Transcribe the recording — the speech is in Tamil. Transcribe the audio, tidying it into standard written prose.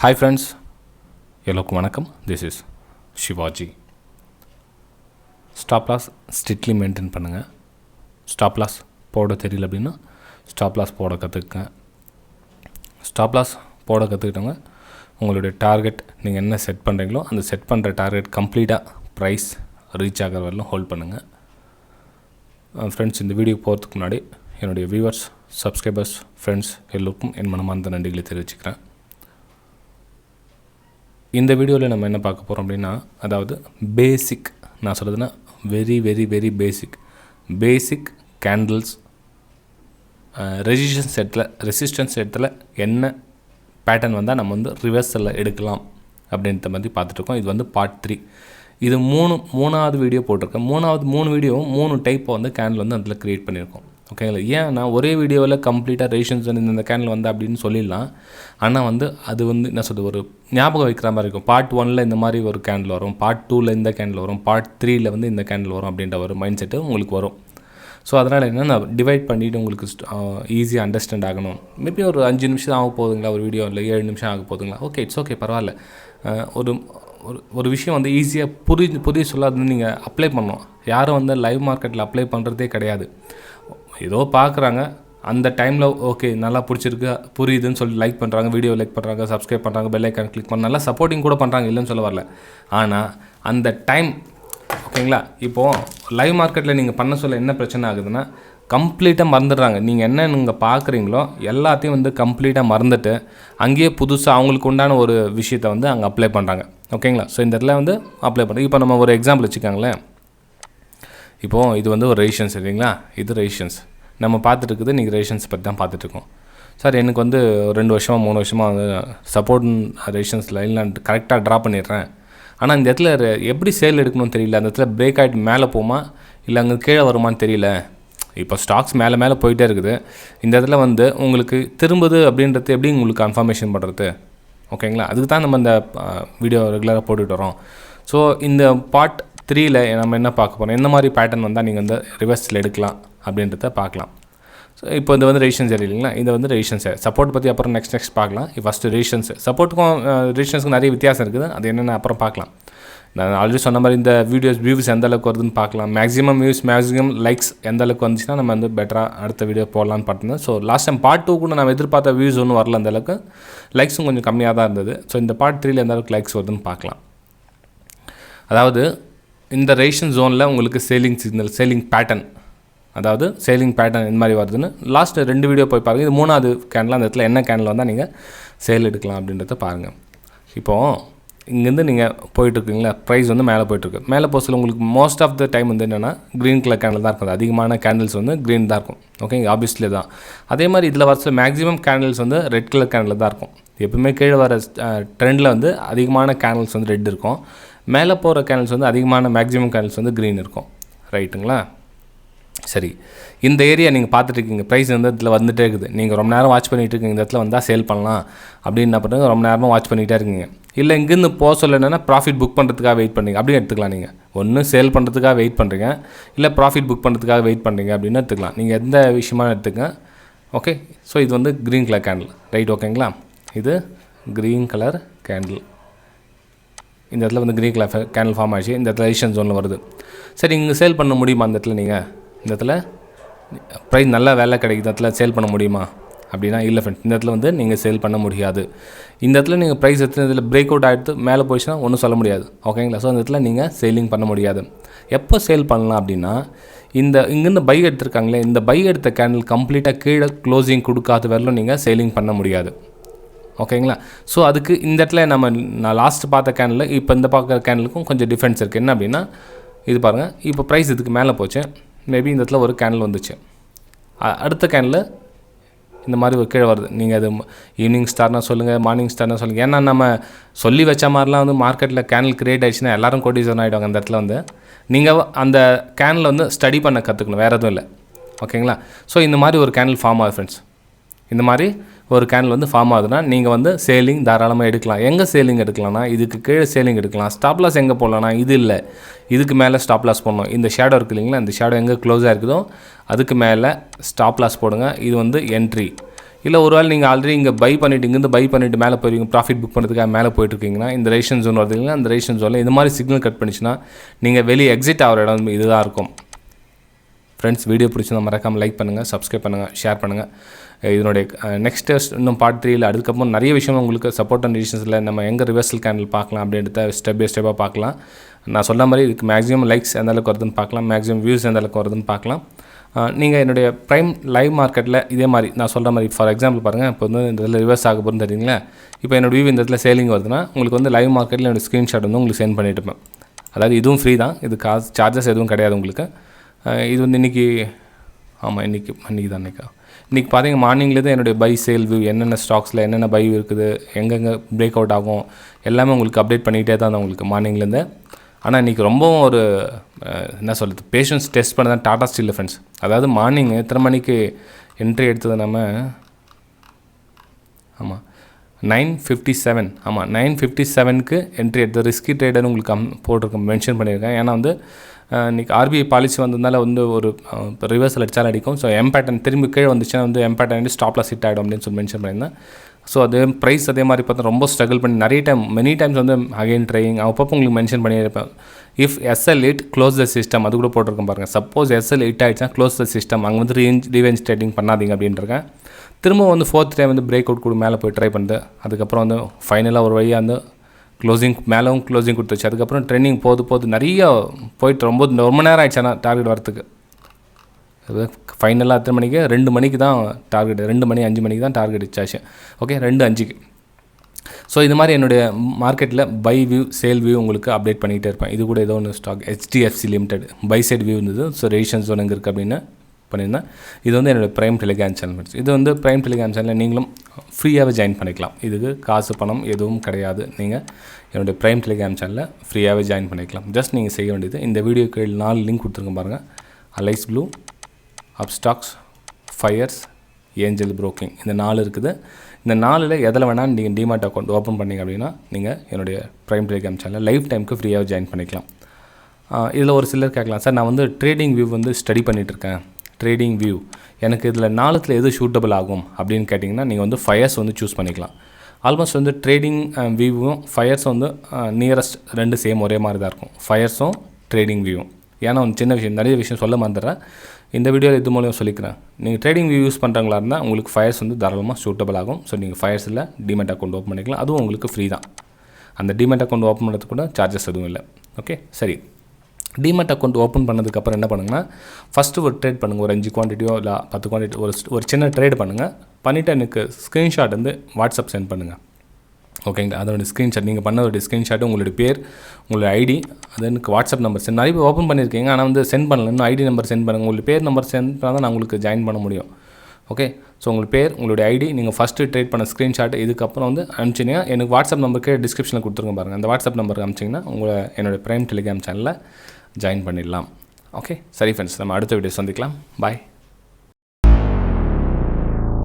Hi friends, எல்லோருக்கும் வணக்கம். This is Shivaji. Stop loss strictly maintain பண்ணுங்கள். ஸ்டாப் லாஸ் போட தெரியல அப்படின்னா ஸ்டாப் லாஸ் போட கற்றுக்குங்க. ஸ்டாப் லாஸ் போட கற்றுக்கிட்டவங்க உங்களுடைய டார்கெட் நீங்கள் என்ன செட் பண்ணுறீங்களோ அந்த செட் பண்ணுற டார்கெட் கம்ப்ளீட்டாக ப்ரைஸ் ரீச் ஆகிற வரலும் ஹோல்ட் பண்ணுங்கள். ஃப்ரெண்ட்ஸ், இந்த வீடியோ போகிறதுக்கு முன்னாடி என்னுடைய வியூவர்ஸ், சப்ஸ்கிரைபர்ஸ், ஃப்ரெண்ட்ஸ் எல்லோருக்கும் என் மனமார்ந்த நன்றிகளை தெரிவிச்சுக்கிறேன். இந்த வீடியோவில் நம்ம என்ன பார்க்க போகிறோம் அப்படின்னா, அதாவது பேசிக், நான் சொல்கிறதுனா very very very basic candles resistance இடத்துல என்ன பேட்டர்ன் வந்தால் நம்ம வந்து ரிவர்ஸில் எடுக்கலாம் அப்படின்ற மாதிரி பார்த்துட்ருக்கோம். இது வந்து பார்ட் 3. இது மூணாவது வீடியோ போட்டிருக்கேன். மூணு வீடியோவும் 3 டைப்பை வந்து கேண்டில் வந்து அதில் க்ரியேட் பண்ணியிருக்கோம். ஓகேங்களா? ஏன்னா ஒரே வீடியோவில் கம்ப்ளீட்டாக ரெசிஸ்டன்ஸ் வந்து இந்த கேண்டில் வந்து அப்படின்னு சொல்லிடலாம். ஆனால் வந்து அது வந்து என்ன சொல்கிறது, ஒரு ஞாபகம் வைக்கிற மாதிரி இருக்கும். பார்ட் 1ல் இந்த மாதிரி ஒரு கேண்டில் வரும், பார்ட் 2ல் இந்த கேண்டில் வரும், பார்ட் 3ல் வந்து இந்த கேண்டில் வரும் அப்படின்ற ஒரு மைண்ட் செட்டு உங்களுக்கு வரும். ஸோ அதனால் என்ன, நான் டிவைட் பண்ணிவிட்டு உங்களுக்கு ஈஸியாக அண்டர்ஸ்டாண்ட் ஆகணும். மேபி ஒரு 5 நிமிஷம் ஆக போகுதுங்களா ஒரு வீடியோ, இல்லை 7 நிமிஷம் ஆக போகுதுங்களா, ஓகே, இட்ஸ் ஓகே, பரவாயில்ல. ஒரு விஷயம் வந்து ஈஸியாக புரிய சொல்லாது நீங்கள் அப்ளை பண்ணணும். யாரும் வந்து லைவ் மார்க்கெட்டில் அப்ளை பண்ணுறதே கிடையாது. ஏதோ பார்க்குறாங்க, அந்த டைமில் ஓகே நல்லா பிடிச்சிருக்கு, புரியுதுன்னு சொல்லி லைக் பண்ணுறாங்க, வீடியோ லைக் பண்ணுறாங்க, சப்ஸ்கிரைப் பண்ணுறாங்க, பெல் ஐக்கான் கிளிக் பண்ண நல்லா சப்போர்ட்டிங் கூட பண்ணுறாங்க, இல்லைன்னு சொல்ல வரல. ஆனால் அந்த டைம், ஓகேங்களா, இப்போது லைவ் மார்க்கெட்டில் நீங்கள் பண்ண சொல்ல என்ன பிரச்சனை ஆகுதுன்னா, கம்ப்ளீட்டாக மறந்துடுறாங்க. நீங்கள் என்ன நீங்கள் பார்க்குறீங்களோ எல்லாத்தையும் வந்து கம்ப்ளீட்டாக மறந்துட்டு அங்கேயே புதுசாக அவங்களுக்கு உண்டான ஒரு விஷயத்தை வந்து அங்கே அப்ளை பண்ணுறாங்க. ஓகேங்களா? ஸோ இந்த இடத்துல வந்து அப்ளை பண்ணுறேன். இப்போ நம்ம ஒரு எக்ஸாம்பிள் வச்சுக்காங்களேன். இப்போது இது வந்து ஒரு ரெசிஸ்டன்ஸ் இல்லைங்களா, இது ரெசிஸ்டன்ஸ் நம்ம பார்த்துட்டு இருக்குது. நீங்கள் ரெசிஸ்டன்ஸ் பற்றி தான் பார்த்துட்ருக்கோம். சார், எனக்கு வந்து 2 வருஷமாக 3 வருஷமாக வந்து சப்போர்ட் ரெசிஸ்டன்ஸ் லைனில் நான் கரெக்டாக ட்ரா பண்ணிடுறேன். ஆனால் இந்த இடத்துல எப்படி சேல் எடுக்கணும்னு தெரியல. அந்த இடத்துல பிரேக் ஆகிட்டு மேலே போமா இல்லை அங்கே கீழே வருமானு தெரியல. இப்போ ஸ்டாக்ஸ் மேலே போயிட்டே இருக்குது. இந்த இடத்துல வந்து உங்களுக்கு திரும்புது அப்படின்றது எப்படி உங்களுக்கு கன்ஃபர்மேஷன் பண்ணுறது? ஓகேங்களா? அதுக்கு தான் நம்ம இந்த வீடியோ ரெகுலராக போட்டுட்டு வரோம். ஸோ இந்த பார்ட் 3ல் நம்ம என்ன பார்க்க போகிறோம், எந்த மாதிரி பேட்டர்ன் வந்தால் நீங்கள் வந்து ரிவர்ஸில் எடுக்கலாம் அப்படின்றத பார்க்கலாம். ஸோ இப்போ இது வந்து ரெசிஸ்டன்ஸ் இல்லைங்களா, இது வந்து ரெசிஸ்டன்ஸ். சப்போர்ட் பற்றி அப்புறம் நெக்ஸ்ட் பார்க்கலாம். First resistance. சப்போர்ட்டுக்கும் ரெசிஸ்டன்ஸுக்கும் நிறைய வித்தியாசம் இருக்குது. அது என்னென்ன அப்புறம் பார்க்கலாம். நான் ஆல்ரெடி சொன்ன மாதிரி இந்த வியூஸ் எந்த அளவுக்கு வருதுன்னு பார்க்கலாம். மேக்ஸிமம் லைக்ஸ் எந்த அளவுக்கு வந்துச்சுன்னா நம்ம வந்து பெட்டராக அடுத்த வீடியோ போடலான்னு பார்த்துருந்தேன். ஸோ லாஸ்ட் டைம் பார்ட் 2 கூட நம்ம எதிர்பார்த்த வியூஸ் ஒன்றும் வரல, அந்த அளவுக்கு லைக்ஸும் கொஞ்சம் கம்மியாக தான் இருந்தது. ஸோ இந்த பார்ட் 3ல் எந்த அளவுக்கு லைக்ஸ் வருதுன்னு பார்க்கலாம். அதாவது இந்த ரெசிஸ்டன்ஸ் ஜோனில் உங்களுக்கு சேலிங் பேட்டர்ன் இந்த மாதிரி வருதுன்னு லாஸ்ட் 2 வீடியோ போய் பாருங்கள். இது 3வது கேண்டில். அந்த இடத்துல என்ன கேண்டில் வந்தால் நீங்கள் சேல் எடுக்கலாம் அப்படின்றத பாருங்கள். இப்போது இங்கேருந்து நீங்கள் போயிட்டுருக்கீங்களா, ப்ரைஸ் வந்து மேலே போயிட்டுருக்கு. மேலே போக சொல்ல உங்களுக்கு மோஸ்ட் ஆஃப் த டைம் வந்து என்னென்னா க்ரீன் கலர் கேண்டில் தான் இருக்கும். அதிகமான கேண்டில்ஸ் வந்து க்ரீன் தான் இருக்கும். ஓகே, ஆப்வியஸ்லி தான். அதே மாதிரி இதில் வர மேக்ஸிமம் கேண்டில்ஸ் வந்து ரெட் கலர் கேண்டில் தான் இருக்கும். எப்பவுமே கீழே வர ட்ரெண்டில் வந்து அதிகமான கேண்டில்ஸ் வந்து ரெட் இருக்கும். மேலே போகிற கேண்டில்ஸ் வந்து மேக்ஸிமம் கேண்டில்ஸ் வந்து க்ரீன் இருக்கும். ரைட்டுங்களா? சரி, இந்த ஏரியா நீங்கள் பார்த்துட்ருக்கீங்க. ப்ரைஸ் வந்து இதில் வந்துகிட்டே இருக்குது. நீங்கள் ரொம்ப நேரம் வாட்ச் பண்ணிகிட்டு இருக்கீங்க. இந்த இடத்துல வந்தால் சேல் பண்ணலாம் அப்படின்னு என்ன பண்ணுறது, ரொம்ப நேரமாக வாட்ச் பண்ணிகிட்டே இருக்கீங்க. இல்லை இங்கேருந்து போக சொல்ல என்னென்னா ப்ராஃபிட் புக் பண்ணுறதுக்காக வெயிட் பண்ணுறீங்க அப்படின்னு எடுத்துக்கலாம். நீங்கள் ஒன்று சேல் பண்ணுறதுக்காக வெயிட் பண்ணுறீங்க, இல்லை ப்ராஃபிட் புக் பண்ணுறதுக்காக வெயிட் பண்ணுறீங்க அப்படின்னு எடுத்துக்கலாம். நீங்கள் எந்த விஷயமான எடுத்துக்கங்க. ஓகே, ஸோ இது வந்து க்ரீன் கலர் கேண்டில். ரைட், ஓகேங்களா? இது க்ரீன் கலர் கேண்டில். இந்த இடத்துல வந்து க்ரீன் கலர் கேண்டில் ஃபார்ம் ஆகிடுச்சு. இந்த இடத்துல ரெசிஸ்டன்ஸ் ஜோனில் வருது. சரி, இங்கே சேல் பண்ண முடியுமா? அந்த இடத்துல நீங்கள் இந்த இடத்துல ப்ரைஸ் நல்லா வேலை கிடைக்குது, இந்த இடத்துல சேல் பண்ண முடியுமா அப்படின்னா இல்லை ஃப்ரெண்ட்ஸ், இந்த இடத்துல வந்து நீங்கள் சேல் பண்ண முடியாது. இந்த இடத்துல நீங்கள் ப்ரைஸ் இதில் பிரேக் அவுட் ஆகிடுத்து மேலே போயிடுச்சுன்னா ஒன்றும் சொல்ல முடியாது. ஓகேங்களா? ஸோ அந்த இடத்துல நீங்கள் சேலிங் பண்ண முடியாது. எப்போ சேல் பண்ணலாம் அப்படின்னா, இங்கேருந்து பை எடுத்துருக்காங்களே, இந்த பை எடுத்த கேண்டில் கம்ப்ளீட்டாக கீழே க்ளோசிங் கொடுக்காத வரலும் நீங்கள் சேலிங் பண்ண முடியாது. ஓகேங்களா? ஸோ அதுக்கு இந்த இடத்துல நான் லாஸ்ட் பார்த்த கேண்டில் இப்போ இந்த பார்க்குற கேண்டிலுக்கும் கொஞ்சம் டிஃப்ரென்ஸ் இருக்குது. என்ன அப்படின்னா, இது பாருங்கள், இப்போ ப்ரைஸ் இதுக்கு மேலே போச்சு. மேபி இந்த இடத்துல ஒரு கேண்டில் வந்துச்சு. அடுத்த கேண்டில் இந்த மாதிரி ஒரு கீழே வருது. நீங்கள் அது ஈவினிங் ஸ்டார்னா சொல்லுங்கள், மார்னிங் ஸ்டார்னா சொல்லுங்கள். ஏன்னா நம்ம சொல்லி வச்ச மாதிரிலாம் வந்து மார்க்கெட்டில் கேண்டில் க்ரியேட் ஆகிடுச்சுன்னா எல்லோரும் கோடீஸ்வரன் ஆகிடுவாங்க. அந்த இடத்துல வந்து நீங்கள் அந்த கேண்டில் வந்து ஸ்டடி பண்ண கற்றுக்கணும், வேறு எதுவும் இல்லை. ஓகேங்களா? ஸோ இந்த மாதிரி ஒரு கேண்டில் ஃபார்ம் ஆகுது ஃப்ரெண்ட்ஸ். இந்த மாதிரி ஒரு கேண்டில் வந்து ஃபார்ம் ஆகுதுன்னா நீங்கள் வந்து சேலிங் தாராளமாக எடுக்கலாம். எங்கே சேலிங் எடுக்கலாம்னா, இதுக்கு கீழே சேலிங் எடுக்கலாம். ஸ்டாப் லாஸ் எங்கே போடலாம்னா, இது இல்லை, இதுக்கு மேலே ஸ்டாப் லாஸ் போடணும். இந்த ஷேடோ இருக்குது இல்லைங்களா, இந்த ஷேடோ எங்கே க்ளோஸாக இருக்குதோ அதுக்கு மேலே ஸ்டாப் லாஸ் போடுங்க. இது வந்து என்ட்ரி. இல்லை ஒரு வேளை நீங்கள் ஆல்ரெடி இங்கே பை பண்ணிவிட்டு இங்கேருந்து பை பண்ணிவிட்டு மேலே போயிருவீங்க, ப்ராஃபிட் புக் பண்ணுறதுக்காக மேலே போயிட்டுருக்கீங்கன்னா இந்த ரேஷன் ஜோன் வருது இல்லைன்னா அந்த ரேஷன் ஜோனில் இந்த மாதிரி சிக்னல் கட் பண்ணிச்சுன்னா நீங்கள் வெளியே எக்ஸிட் ஆகிற இடம் இதுதான் இருக்கும். ஃப்ரெண்ட்ஸ், வீடியோ பிடிச்சிருந்தா மறக்காமல் லைக் பண்ணுங்கள், சப்ஸ்கிரைப் பண்ணுங்கள், ஷேர் பண்ணுங்கள். இதனுடைய நெக்ஸ்ட் இன்னும் பார்ட் 3 அதுக்கப்புறம் நிறைய விஷயம் உங்களுக்கு சப்போர்ட் அண்ட் ரெசிஸ்டன்ஸில் நம்ம எங்கே ரிவர்சல் கேண்டில் பார்க்கலாம் அப்படின்றத ஸ்டெப் பை ஸ்டெப்பாக பார்க்கலாம். நான் சொன்ன மாதிரி இதுக்கு மேக்ஸிமம் லைக்ஸ் எந்த அளவுக்கு வருதுன்னு பார்க்கலாம், மேக்ஸிமம் வியூஸ் எந்த அளவுக்கு வருதுன்னு பார்க்கலாம். நீங்கள் என்னுடைய ப்ரைம் லைவ் மார்க்கெட்டில் இதே மாதிரி நான் சொல்கிற மாதிரி ஃபார் எக்ஸாம்பிள் பாருங்கள், இப்போ வந்து இந்த இதில் ரிவர்ஸ் ஆக போகிறேன்னு தெரியுங்களா, இப்போ என்னோடய வியூ இந்த இடத்துல சேலிங் வருதுன்னா உங்களுக்கு வந்து லைவ் மார்க்கெட்டில் என்னோடய ஸ்க்ரீன்ஷாட் வந்து உங்களுக்கு சென்ட் பண்ணிட்டு இருப்பேன். அதாவது இதுவும் ஃப்ரீ தான், இது காசு சார்ஜஸ் எதுவும் கிடையாது உங்களுக்கு. இது வந்து இன்றைக்கி இன்றைக்கி பார்த்தீங்க மார்னிங்லேருந்து என்னுடைய பை சேல் வியூ என்னென்ன ஸ்டாக்ஸில் என்னென்ன பை இருக்குது, எங்கெங்கே பிரேக் அவுட் ஆகும் எல்லாமே உங்களுக்கு அப்டேட் பண்ணிகிட்டே தான் உங்களுக்கு மார்னிங்லேருந்து. ஆனால் இன்றைக்கி ரொம்பவும் ஒரு என்ன சொல்கிறது, பேஷன்ஸ் டெஸ்ட் பண்ண தான் டாடா ஸ்டீல் ஃப்ரெண்ட்ஸ். அதாவது மார்னிங் எத்தனை மணிக்கு என்ட்ரி எடுத்தது நம்ம 9:57 9:57க்கு என்ட்ரி எடுத்தது. ரிஸ்கி ட்ரேடர்னு உங்களுக்கு போட்டிருக்கேன், மென்ஷன் பண்ணியிருக்கேன். ஏன்னா வந்து இன்றைக்கி RBI பாலிசி வந்ததுனால வந்து ஒரு ரிவர்சல் அடித்தாலும் அடிக்கும். ஸோ பேட்டர்ன் திரும்பி கீழே வந்துச்சுன்னா வந்து பேட்டர்ன் வந்து ஸ்டாப் லாஸ் ஹிட் ஆகிடும் அப்படின்னு சொல்லி மென்ஷன் பண்ணியிருந்தேன். ஸோ அது ப்ரைஸ் அதே மாதிரி பார்த்தா ரொம்ப ஸ்ட்ரகிள் பண்ணி நிறைய மெனி டைம்ஸ் வந்து அகைன் ட்ரையிங் அப்பப்போ உங்களுக்கு மென்ஷன் பண்ணியிருப்பேன். If SL hit close the system, அது கூட போட்டிருக்கேன் பாருங்கள். சப்போஸ் SL hit ஆகிடுச்சுன்னா க்ளோஸ் த சிஸ்டம், அங்கே வந்து ரீவேஞ்ச் ட்ரேடிங் பண்ணாதீங்க அப்படின்ட்டுருக்கேன். திரும்ப வந்து 4th டைம் வந்து பிரேக் அவுட் கூட மேலே போய் ட்ரை பண்ணுது. அதுக்கப்புறம் வந்து ஃபைனலாக ஒரு வழியாக வந்து க்ளோசிங் மேலேவும் க்ளோசிங் கொடுத்துச்சு. அதுக்கப்புறம் ட்ரெண்டிங் போது நிறைய போயிட்டு ரொம்ப நேரம் ஆகிடுச்சு. ஆனால் டார்கெட் வரத்துக்கு ஃபைனலாக எத்தனை மணிக்கு 2 மணிக்கு தான் டார்கெட், 2 மணி 5 மணிக்கு தான் டார்கெட் இச்சாச்சு. ஓகே, 2:05க்கு. ஸோ இது மாதிரி என்னுடைய மார்க்கெட்டில் பை வியூ சேல் வியூ உங்களுக்கு அப்டேட் பண்ணிகிட்டே இருப்பேன். இது கூட ஏதோ ஒன்று stock HDFC limited buy side view இருந்தது. ஸோ ரெசிஸ்டன்ஸ் ஜோன் எங்கே இருக்குது அப்படின்னு பண்ணியிருந்தேன். இது வந்து என்னோடய ப்ரைம் டெலிகிராம் சேனல். இது வந்து ப்ரைம் டெலிகிராம் சேனலில் நீங்களும் ஃப்ரீயாகவே ஜாயின் பண்ணிக்கலாம். இதுக்கு காசு பணம் எதுவும் கிடையாது. நீங்கள் என்னுடைய ப்ரைம் டெலிகிராம் சேனலில் ஃப்ரீயாகவே ஜாயின் பண்ணிக்கலாம். ஜஸ்ட் நீங்கள் செய்ய வேண்டியது, இந்த வீடியோக்கு 4 லிங்க் கொடுத்துருக்கேன் பாருங்கள். Alice Blue, Upstox, Fyers, Angel Broking, இந்த 4 இருக்குது. இந்த 4ல் எதில் வேணால் நீங்கள் டிமாட் அக்கௌண்ட் ஓப்பன் பண்ணிங்க அப்படின்னா நீங்கள் என்னுடைய ப்ரைம் டெலிகிராம் சேனலில் லைஃப் டைமுக்கு ஃப்ரீயாகவே ஜாயின் பண்ணிக்கலாம். இதில் ஒரு சிலர் கேட்கலாம், சார் நான் வந்து ட்ரேடிங் வியூ வந்து ஸ்டடி பண்ணிகிட்ருக்கேன், ட்ரேடிங் வியூ எனக்கு இதில் 4ல் எது சூட்டபிள் ஆகும் அப்படின்னு கேட்டிங்கன்னா நீங்கள் வந்து ஃபயர்ஸ் வந்து சூஸ் பண்ணிக்கலாம். ஆல்மோஸ்ட் வந்து ட்ரேடிங் வியூவும் ஃபயர்ஸ் வந்து நியரஸ்ட் 2 சேம் ஒரே மாதிரி தான் இருக்கும், ஃபயர்ஸும் ட்ரேடிங் வியூவும். ஏன்னா ஒரு சின்ன விஷயம், நிறைய விஷயம் சொல்ல மறந்துடுறேன், இந்த வீடியோவில் இது மூலம் சொல்லிக்கிறேன். நீங்கள் ட்ரேடிங் வியூ யூஸ் பண்ணுறவங்களா இருந்தால் உங்களுக்கு ஃபயர்ஸ் வந்து தாராளமாக சூட்டபிள் ஆகும். ஸோ நீங்கள் ஃபயர்ஸில் டிமெட் அக்கௌண்ட் ஓப்பன் பண்ணிக்கலாம். அதுவும் உங்களுக்கு ஃப்ரீ தான். அந்த டிமெட் அக்கௌண்ட் ஓப்பன் பண்ணுறதுக்கு கூட சார்ஜஸ் எதுவும் இல்லை. ஓகே, சரி. டிமெட் அக்கௌண்ட் ஓப்பன் பண்ணதுக்கப்புறம் என்ன பண்ணுங்கன்னா, ஃபஸ்ட்டு ஒரு ட்ரேட் பண்ணுங்கள். ஒரு 5 குவான்டிட்டியோ இல்லை 10 குவான்டிட்டி ஒரு சின்ன ட்ரேட் பண்ணுங்கள். பண்ணிவிட்டு எனக்கு ஸ்க்ரீன்ஷாட் வந்து வாட்ஸ்அப் சென்ட் பண்ணுங்கள். ஓகேங்களா, அதோட ஸ்க்ரீன்ஷாட் நீங்கள் பண்ணதோடைய ஸ்க்ரீன்ஷாட்டு, உங்களுடைய பேர், உங்களுடைய ஐடி, அது எனக்கு வாட்ஸ்அப் நம்பர் சென்ட். நிறைய பேர் ஓப்பன் பண்ணியிருக்கீங்க ஆனால் வந்து சென்ட் பண்ணல, இன்னும் ஐடி நம்பர் சென்ட் பண்ணுங்கள். உங்களுடைய பேர் நம்பர் சென்ட் பண்ணால் தான் நான் உங்களுக்கு ஜாயின் பண்ண முடியும். ஓகே, ஸோ உங்கள் பேர், உங்களுடைய ஐடி, நீங்கள் ஃபஸ்ட்டு ட்ரேட் பண்ண ஸ்க்ரீன்ஷாட், இதுக்கப்புறம் வந்து அனுப்பிச்சிங்கன்னா எனக்கு வாட்ஸ்அப் நம்பருக்கு டிஸ்கிரிப்ஷனில் கொடுத்துருங்க பாருங்கள். அந்த வாட்ஸ்அப் நம்பருக்கு அனுப்பிச்சிங்கன்னா உங்களை என்னோடய ப்ரைம் டெலிகிராம் சேனலில் ஜாயின் பண்ணிடலாம். ஓகே, சரி ஃப்ரெண்ட்ஸ், நம்ம அடுத்த வீடியோ சந்திக்கலாம். பாய்.